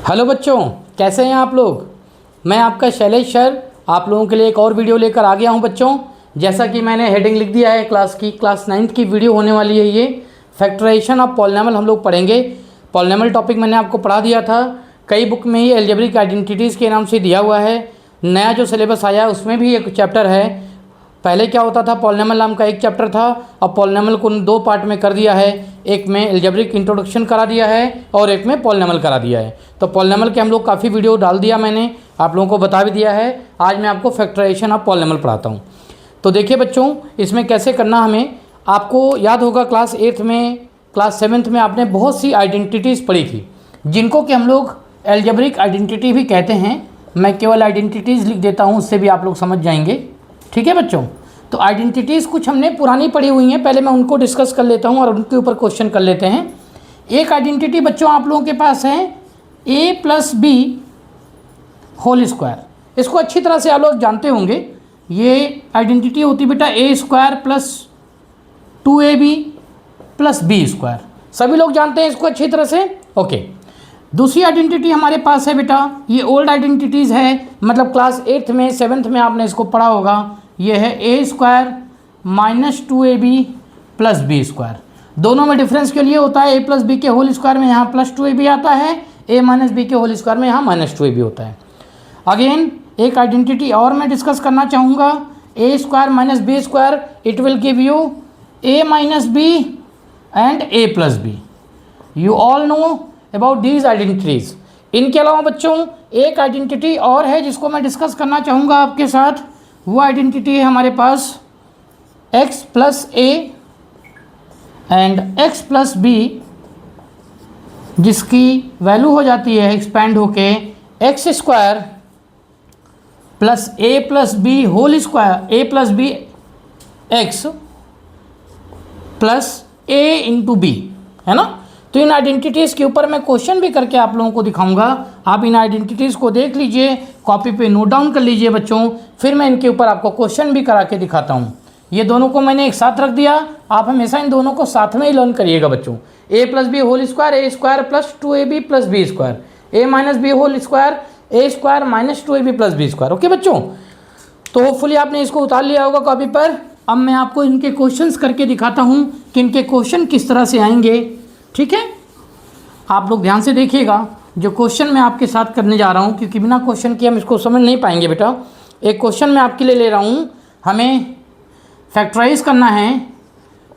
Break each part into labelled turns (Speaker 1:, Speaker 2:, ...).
Speaker 1: Hello बच्चों, कैसे हैं आप लोग। मैं आपका शैलेश सर आप लोगों के लिए एक और वीडियो लेकर आ गया हूं बच्चों। जैसा कि मैंने हेडिंग लिख दिया है क्लास 9th की वीडियो होने वाली है ये। फैक्टराइजेशन ऑफ पॉलिनॉमियल हम लोग पढ़ेंगे। पॉलिनॉमियल टॉपिक मैंने आपको पढ़ा दिया था, कई बुक में ही एल्जेब्रिक आइडेंटिटीज़ के नाम से दिया हुआ है। नया जो सिलेबस आया है उसमें भी एक चैप्टर है। पहले क्या होता था, पॉलिनॉमियल नाम का एक चैप्टर था, अब पॉलिनॉमियल को 2 पार्ट में कर दिया है। एक में एल्जेब्रिक इंट्रोडक्शन करा दिया है और एक में पॉलिनॉमियल करा दिया है। तो पॉलिनॉमियल के हम लोग काफ़ी वीडियो डाल दिया, मैंने आप लोगों को बता भी दिया है। आज मैं आपको फैक्टराइजेशन ऑफ पॉलिनॉमियल पढ़ाता हूँ। तो देखिए बच्चों, इसमें कैसे करना हमें, आपको याद होगा क्लास 8th में, क्लास 7th में आपने बहुत सी आइडेंटिटीज़ पढ़ी थी, जिनको कि हम लोग एल्जेब्रिक आइडेंटिटी भी कहते हैं। मैं केवल आइडेंटिटीज़ लिख देता हूँ, उससे भी आप लोग समझ जाएंगे। ठीक है बच्चों, तो आइडेंटिटीज़ कुछ हमने पुरानी पढ़ी हुई हैं, पहले मैं उनको डिस्कस कर लेता हूँ और उनके ऊपर क्वेश्चन कर लेते हैं। एक आइडेंटिटी बच्चों आप लोगों के पास है a+b होल स्क्वायर। इसको अच्छी तरह से आप लोग जानते होंगे। ये आइडेंटिटी होती बेटा a² + 2ab + b²। सभी लोग जानते हैं इसको अच्छी तरह से। ओके, दूसरी आइडेंटिटी हमारे पास है बेटा, ये ओल्ड आइडेंटिटीज़ है, मतलब क्लास 8th में 7th में आपने इसको पढ़ा होगा। ये है a² - 2ab + b²। दोनों में डिफरेंस के लिए होता है, a + b के होल स्क्वायर में यहाँ +2ab आता है, a - b के होल स्क्वायर में यहाँ -2ab होता है। अगेन एक आइडेंटिटी और मैं डिस्कस करना चाहूँगा, a² - b², it will give you a - b and a + b। You all know about these identities. इनके अलावा बच्चों एक आइडेंटिटी और है जिसको मैं डिस्कस करना चाहूँगा आपके साथ। वो आइडेंटिटी है हमारे पास x + a and x + b, जिसकी वैल्यू हो जाती है एक्सपैंड होके x² + a + b whole square, a + b x + a × b, है ना। तो इन आइडेंटिटीज़ के ऊपर मैं क्वेश्चन भी करके आप लोगों को दिखाऊंगा। आप इन आइडेंटिटीज़ को देख लीजिए, कॉपी पे नोट डाउन कर लीजिए बच्चों, फिर मैं इनके ऊपर आपको क्वेश्चन भी करा के दिखाता हूँ। ये दोनों को मैंने एक साथ रख दिया, आप हमेशा इन दोनों को साथ में ही लर्न करिएगा बच्चों। a + b whole square, a² + 2ab + b², a - b whole square, a² - 2ab + b²। Okay बच्चों, तो होपफुली आपने इसको उतार लिया होगा कॉपी पर। अब मैं आपको इनके क्वेश्चंस करके दिखाता हूँ कि इनके क्वेश्चन किस तरह से आएंगे। ठीक है, आप लोग ध्यान से देखिएगा जो क्वेश्चन मैं आपके साथ करने जा रहा हूँ, क्योंकि बिना क्वेश्चन के हम इसको समझ नहीं पाएंगे बेटा। एक क्वेश्चन मैं आपके लिए ले रहा हूँ, हमें फैक्टराइज करना है।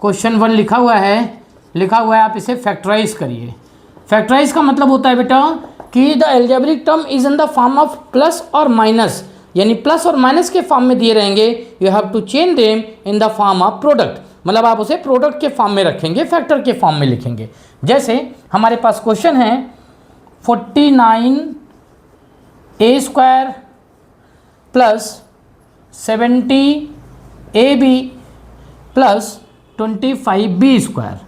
Speaker 1: क्वेश्चन 1 लिखा हुआ है, आप इसे फैक्टराइज करिए। फैक्टराइज का मतलब होता है बेटा कि the algebraic term is in the form of plus और माइनस, यानी प्लस और माइनस के फॉर्म में दिए रहेंगे। You have to change them in the form of product, मतलब आप उसे प्रोडक्ट के फॉर्म में रखेंगे, फैक्टर के फॉर्म में लिखेंगे। जैसे हमारे पास क्वेश्चन है 49a² + 70ab + 25b²।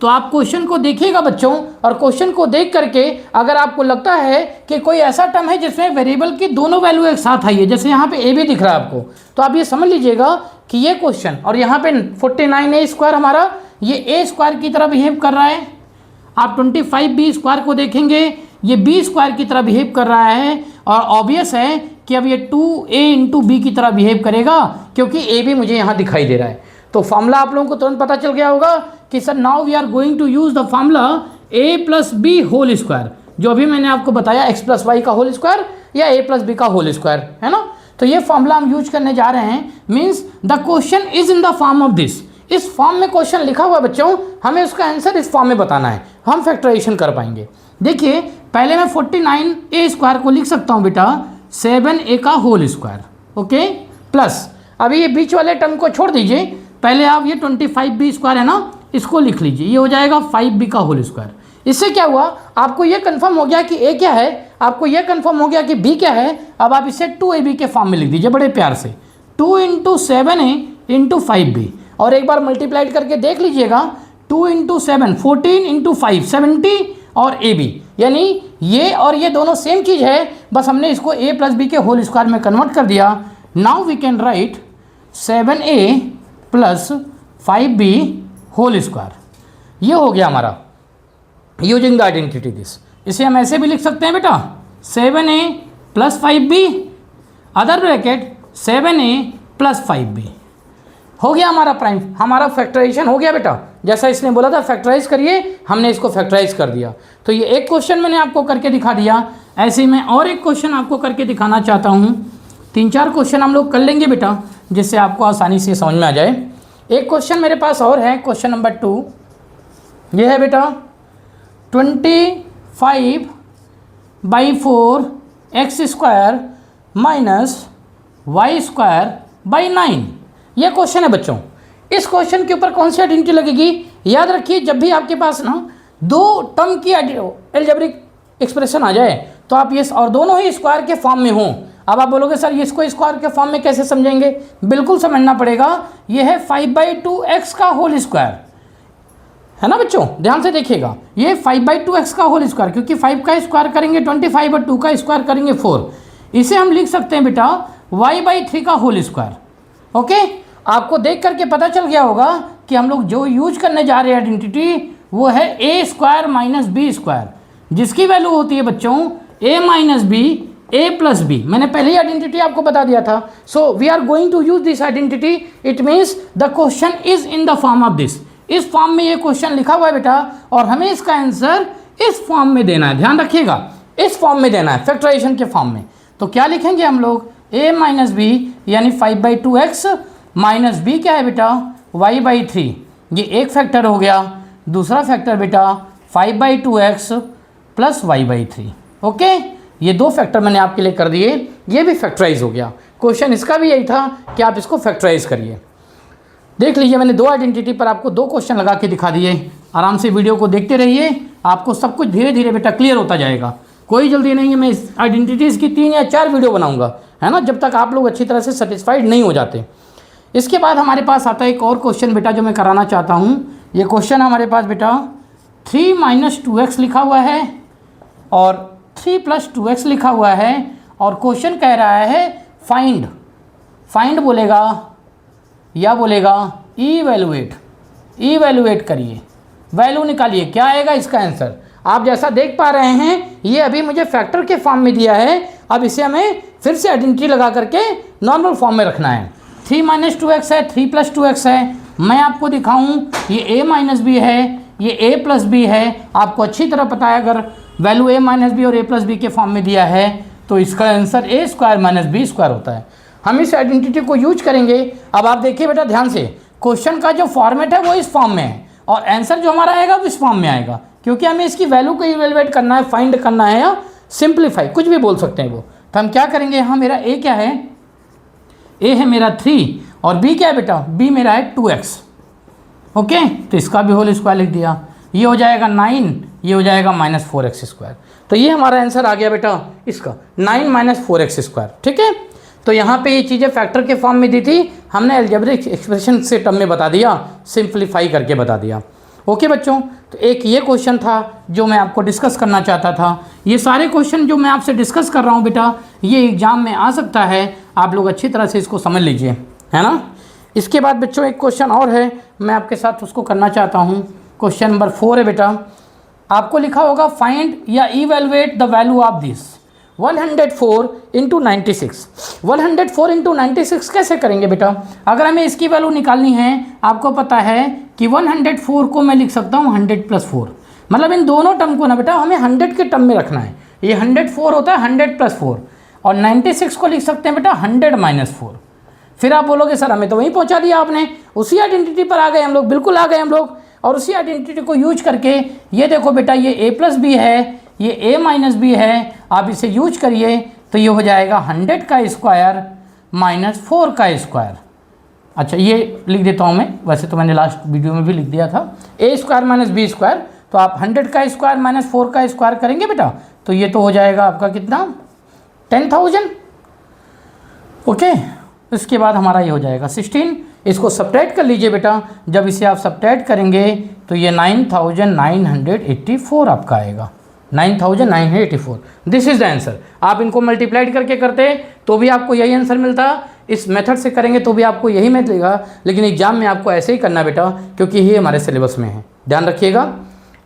Speaker 1: तो आप क्वेश्चन को देखिएगा बच्चों, और क्वेश्चन को देख करके अगर आपको लगता है कि कोई ऐसा टर्म है जिसमें वेरिएबल की दोनों वैल्यू एक साथ आई है, जैसे यहाँ पे ए भी दिख रहा है आपको, तो आप ये समझ लीजिएगा कि ये क्वेश्चन, और यहाँ पे 49a² हमारा ये a² की तरह बिहेव कर रहा है। आप 25b² को देखेंगे, ये b² की तरह बिहेव कर रहा है, और ऑब्वियस है कि अब ये 2a × b की तरह बिहेव करेगा, क्योंकि a भी मुझे यहाँ दिखाई दे रहा है। तो फॉर्मूला आप लोगों को तुरंत पता चल गया होगा कि sir now we are going to use the formula a + b whole square, जो अभी मैंने आपको बताया x + y का होल स्क्वायर या a + b का होल स्क्वायर, है ना। तो ये फॉर्मूला हम यूज करने जा रहे हैं। Means the question is in the form of this, इस फॉर्म में क्वेश्चन लिखा हुआ बच्चों, हमें उसका आंसर इस फॉर्म में बताना है, हम फैक्टराइजेशन कर पाएंगे। देखिए पहले मैं 49a² को लिख सकता हूँ बेटा 7a का होल स्क्वायर, ओके, प्लस अभी ये बीच वाले टर्म को छोड़ दीजिए, पहले आप ये 25b² है ना, इसको लिख लीजिए, ये हो जाएगा 5b का होल स्क्वायर। इससे क्या हुआ, आपको ये कंफर्म हो गया कि a क्या है, आपको ये कंफर्म हो गया कि b क्या है। अब आप इसे 2ab के फॉर्म में लिख दीजिए बड़े प्यार से, 2 × 7a × 5b, और एक बार मल्टीप्लाइड करके देख लीजिएगा, 2 × 7 14 × 5 70 और ab, यानी ये और ये दोनों सेम चीज़ है, बस हमने इसको a + b के होल स्क्वायर में कन्वर्ट कर दिया। Now we can write 7a + 5b whole square. ये हो गया हमारा यूजिंग द आइडेंटिटी दिस। इसे हम ऐसे भी लिख सकते हैं बेटा 7a + 5b other bracket 7a + 5b। हो गया हमारा प्राइम, हमारा फैक्टराइजेशन हो गया बेटा। जैसा इसने बोला था फैक्टराइज करिए, हमने इसको फैक्टराइज कर दिया। तो ये एक क्वेश्चन मैंने आपको करके दिखा दिया। ऐसे ही मैं और एक क्वेश्चन आपको करके दिखाना चाहता हूँ। 3-4 क्वेश्चन हम लोग कर लेंगे बेटा, जिससे आपको आसानी से समझ में आ जाए। एक क्वेश्चन मेरे पास और है, क्वेश्चन नंबर 2। ये है बेटा 25/4 x² - y²/9। ये क्वेश्चन है बच्चों। इस क्वेश्चन के ऊपर कौन सी आइडेंटिटी लगेगी? याद रखिए, जब भी आपके पास ना दो टर्म की एल्जेब्रिक एक्सप्रेशन आ जाए तो आप ये और दोनों ही स्क्वायर के फॉर्म में हों। अब आप बोलोगे सर इसको स्क्वायर के फॉर्म में कैसे समझेंगे? बिल्कुल समझना पड़ेगा। ये है 5/2x का होल स्क्वायर, है ना बच्चों? ध्यान से देखिएगा, ये 5/2x का होल स्क्वायर, क्योंकि 5 का स्क्वायर करेंगे 25 और 2 का स्क्वायर करेंगे 4। इसे हम लिख सकते हैं बेटा y/3 का होल स्क्वायर। ओके, आपको देख करके पता चल गया होगा कि हम लोग जो यूज करने जा रहे हैं आइडेंटिटी वो है a² - b², जिसकी वैल्यू होती है बच्चों a - b a + b। मैंने पहले ही आइडेंटिटी आपको बता दिया था। So we are going to use this identity. It means the question is in the form of this. इस फॉर्म में ये क्वेश्चन लिखा हुआ है बेटा, और हमें इसका आंसर इस फॉर्म में देना है। ध्यान रखिएगा, इस फॉर्म में देना है, फैक्टराइजेशन के फॉर्म में। तो क्या लिखेंगे हम लोग? a - b यानी 5/2x - b क्या है बेटा? y/3। ये एक फैक्टर हो गया। दूसरा फैक्टर बेटा 5/2x + y/3। ओके, ये दो फैक्टर मैंने आपके लिए कर दिए, ये भी फैक्टराइज हो गया। क्वेश्चन इसका भी यही था कि आप इसको फैक्टराइज करिए। देख लीजिए, मैंने दो आइडेंटिटी पर आपको 2 क्वेश्चन लगा के दिखा दिए। आराम से वीडियो को देखते रहिए, आपको सब कुछ धीरे धीरे बेटा क्लियर होता जाएगा। कोई जल्दी नहीं है, मैं इस आइडेंटिटीज़ की 3 या 4 वीडियो बनाऊंगा, है ना, जब तक आप लोग अच्छी तरह से सेटिस्फाइड नहीं हो जाते। इसके बाद हमारे पास आता है एक और क्वेश्चन बेटा, जो मैं कराना चाहता हूँ। ये क्वेश्चन हमारे पास बेटा 3 - 2x लिखा हुआ है और 3 + 2x लिखा हुआ है, और क्वेश्चन कह रहा है फाइंड बोलेगा या बोलेगा इवैल्यूएट करिए, वैल्यू निकालिए, क्या आएगा इसका आंसर। आप जैसा देख पा रहे हैं, ये अभी मुझे फैक्टर के फॉर्म में दिया है। अब इसे हमें फिर से आइडेंटिटी लगा करके नॉर्मल फॉर्म में रखना है। 3 - 2x है, 3 + 2x है। मैं आपको दिखाऊं, ये a - b है, ये a + b है। आपको अच्छी तरह पता है, अगर वैल्यू a - b और a + b के फॉर्म में दिया है तो इसका आंसर a² - b² होता है। हम इस आइडेंटिटी को यूज करेंगे। अब आप देखिए बेटा ध्यान से, क्वेश्चन का जो फॉर्मेट है वो इस फॉर्म में है, और आंसर जो हमारा आएगा वो इस फॉर्म में आएगा, क्योंकि हमें इसकी वैल्यू को इवेलुएट करना है, फाइंड करना है, या सिंप्लीफाई, कुछ भी बोल सकते हैं वो। तो हम क्या करेंगे, यहाँ मेरा a क्या है? a है मेरा 3, और b क्या है बेटा? b मेरा है 2x। ओके, तो इसका भी होल स्क्वायर लिख दिया। ये हो जाएगा 9, ये हो जाएगा -4x²। तो ये हमारा आंसर आ गया बेटा इसका 9 - 4x²। ठीक है, तो यहाँ पे ये चीज़ें फैक्टर के फॉर्म में दी थी, हमने अलजेब्रिक एक्सप्रेशन से टर्म में बता दिया, सिंप्लीफाई करके बता दिया। ओके बच्चों, तो एक ये क्वेश्चन था जो मैं आपको डिस्कस करना चाहता था। ये सारे क्वेश्चन जो मैं आपसे डिस्कस कर रहा हूँ बेटा, ये एग्जाम में आ सकता है, आप लोग अच्छी तरह से इसको समझ लीजिए, है ना। इसके बाद बच्चों एक क्वेश्चन और है, मैं आपके साथ उसको करना चाहता हूँ। क्वेश्चन नंबर 4 है बेटा, आपको लिखा होगा फाइंड या evaluate the value of this 104 × 96। 104 × 96 कैसे करेंगे बेटा? अगर हमें इसकी वैल्यू निकालनी है, आपको पता है कि 104 को मैं लिख सकता हूँ 100 + 4, मतलब इन दोनों टर्म को ना बेटा हमें 100 के टर्म में रखना है। ये 104 होता है 100 + 4, और 96 को लिख सकते हैं बेटा 100 - 4। फिर आप बोलोगे सर हमें तो वहीं पहुँचा दिया आपने, उसी आइडेंटिटी पर आ गए हम लोग, बिल्कुल आ गए हम लोग। और उसी आइडेंटिटी को यूज करके ये देखो बेटा, ये a + b है, ये a - b है, आप इसे यूज करिए तो ये हो जाएगा 100 का स्क्वायर - 4 का स्क्वायर। अच्छा, ये लिख देता हूँ मैं, वैसे तो मैंने लास्ट वीडियो में भी लिख दिया था, a² - b²। तो आप 100 का स्क्वायर - 4 का स्क्वायर करेंगे बेटा, तो ये तो हो जाएगा आपका कितना? 10,000। ओके, इसके बाद हमारा ये हो जाएगा 16। इसको सब्ट्रैक्ट कर लीजिए बेटा, जब इसे आप सब्ट्रैक्ट करेंगे तो ये 9,984 आपका आएगा, 9,984। This is the answer. आप इनको मल्टीप्लाइड करके करते तो भी आपको यही आंसर मिलता, इस मेथड से करेंगे तो भी आपको यही मिलेगा, लेकिन एग्जाम में आपको ऐसे ही करना बेटा, क्योंकि ये हमारे सिलेबस में है, ध्यान रखिएगा।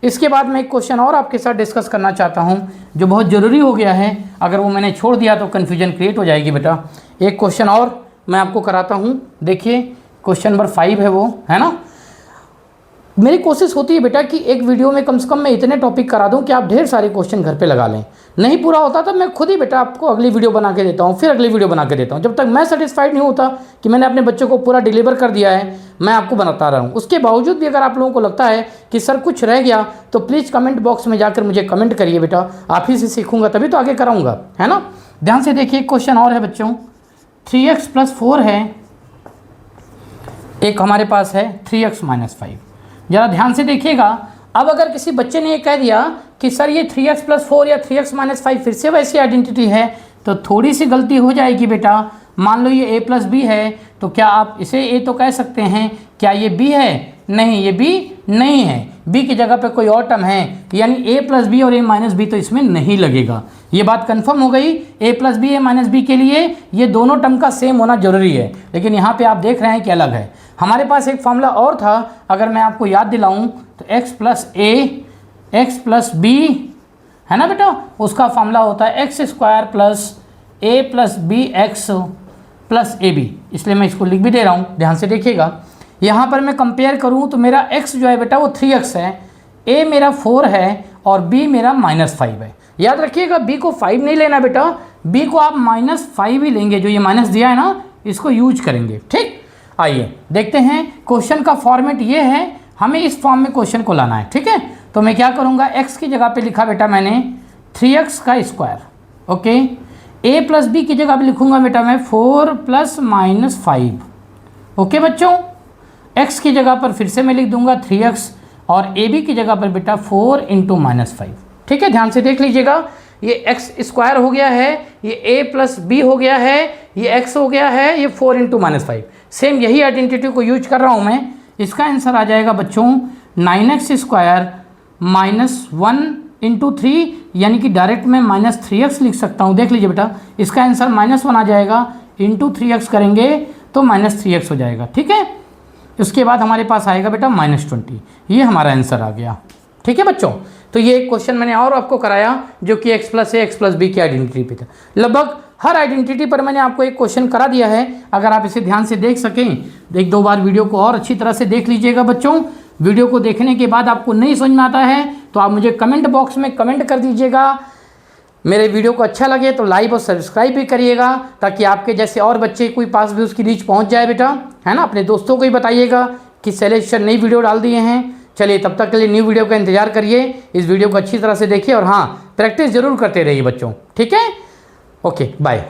Speaker 1: इसके बाद मैं एक क्वेश्चन और आपके साथ डिस्कस करना चाहता हूं जो बहुत ज़रूरी हो गया है, अगर वो मैंने छोड़ दिया तो कन्फ्यूजन क्रिएट हो जाएगी बेटा। एक क्वेश्चन और मैं आपको कराता हूं, देखिए क्वेश्चन नंबर 5 है वो, है ना। मेरी कोशिश होती है बेटा कि एक वीडियो में कम से कम मैं इतने टॉपिक करा दूं कि आप ढेर सारे क्वेश्चन घर पे लगा लें। नहीं पूरा होता तो मैं खुद ही बेटा आपको अगली वीडियो बना के देता हूं, फिर अगली वीडियो बना के देता हूं। जब तक मैं सेटिस्फाइड नहीं होता कि मैंने अपने बच्चों को पूरा डिलीवर कर दिया है, मैं आपको बनाता रहा हूँ। उसके बावजूद भी अगर आप लोगों को लगता है कि सर कुछ रह गया तो प्लीज़ कमेंट बॉक्स में जाकर मुझे कमेंट करिए बेटा, आप ही से सीखूंगा तभी तो आगे कराऊंगा, है ना। ध्यान से देखिए क्वेश्चन और है बच्चों, 3x + 4 है, एक हमारे पास है 3x - 5। ज़रा ध्यान से देखिएगा। अब अगर किसी बच्चे ने ये कह दिया कि सर ये 3x + 4 या 3x - 5 फिर से वैसी आइडेंटिटी है, तो थोड़ी सी गलती हो जाएगी बेटा। मान लो ये a + b है, तो क्या आप इसे a तो कह सकते हैं, क्या ये b है? नहीं, ये b नहीं है, b की जगह पे कोई और टर्म है, यानी a + b और a - b तो इसमें नहीं लगेगा। ये बात कंफर्म हो गई। a + b a - b के लिए ये दोनों टर्म का सेम होना जरूरी है, लेकिन यहाँ पे आप देख रहे हैं कि अलग है। हमारे पास एक फॉर्मूला और था, अगर मैं आपको याद दिलाऊं तो x + a x + b है ना बेटा, उसका फॉर्मूला होता है x² + a + bx + ab। इसलिए मैं इसको लिख भी दे रहा हूँ, ध्यान से देखिएगा। यहाँ पर मैं कंपेयर करूँ तो मेरा x जो है बेटा वो 3x है, a मेरा 4 है और b मेरा -5 है। याद रखिएगा b को 5 नहीं लेना बेटा, b को आप -5 ही लेंगे, जो ये माइनस दिया है ना इसको यूज करेंगे, ठीक। आइए देखते हैं, क्वेश्चन का फॉर्मेट ये है, हमें इस फॉर्म में क्वेश्चन को लाना है, ठीक है। तो मैं क्या करूँगा, x की जगह पे लिखा बेटा मैंने 3x², ओके। a + b की जगह पे लिखूँगा बेटा मैं 4 + -5, ओके बच्चों। x की जगह पर फिर से मैं लिख दूंगा 3x और ab की जगह पर बेटा 4 × -5, ठीक है। ध्यान से देख लीजिएगा, ये x² हो गया है, ये a + b हो गया है, ये x हो गया है, ये 4 × -5। सेम यही आइडेंटिटी को यूज कर रहा हूँ मैं। इसका आंसर आ जाएगा बच्चों 9x² - 1 × 3, यानी कि डायरेक्ट मैं -3x लिख सकता हूँ। देख लीजिए बेटा, इसका आंसर -1 आ जाएगा, × 3x करेंगे तो -3x हो जाएगा, ठीक है। उसके बाद हमारे पास आएगा बेटा -20, ये हमारा आंसर आ गया, ठीक है बच्चों। तो ये एक क्वेश्चन मैंने और आपको कराया जो कि x + a x + b की आइडेंटिटी पे था। लगभग हर आइडेंटिटी पर मैंने आपको एक क्वेश्चन करा दिया है। अगर आप इसे ध्यान से देख सकें, एक दो बार वीडियो को और अच्छी तरह से देख लीजिएगा बच्चों। वीडियो को देखने के बाद आपको नहीं समझ में आता है तो आप मुझे कमेंट बॉक्स में कमेंट कर दीजिएगा। मेरे वीडियो को अच्छा लगे तो लाइक और सब्सक्राइब भी करिएगा, ताकि आपके जैसे और बच्चे कोई पास भी उसकी रीच पहुंच जाए बेटा, है ना। अपने दोस्तों को ही बताइएगा कि शैलेश सर नई वीडियो डाल दिए हैं। चलिए तब तक के लिए न्यू वीडियो का इंतजार करिए, इस वीडियो को अच्छी तरह से देखिए और हाँ प्रैक्टिस जरूर करते रहिए बच्चों, ठीक है। Okay bye.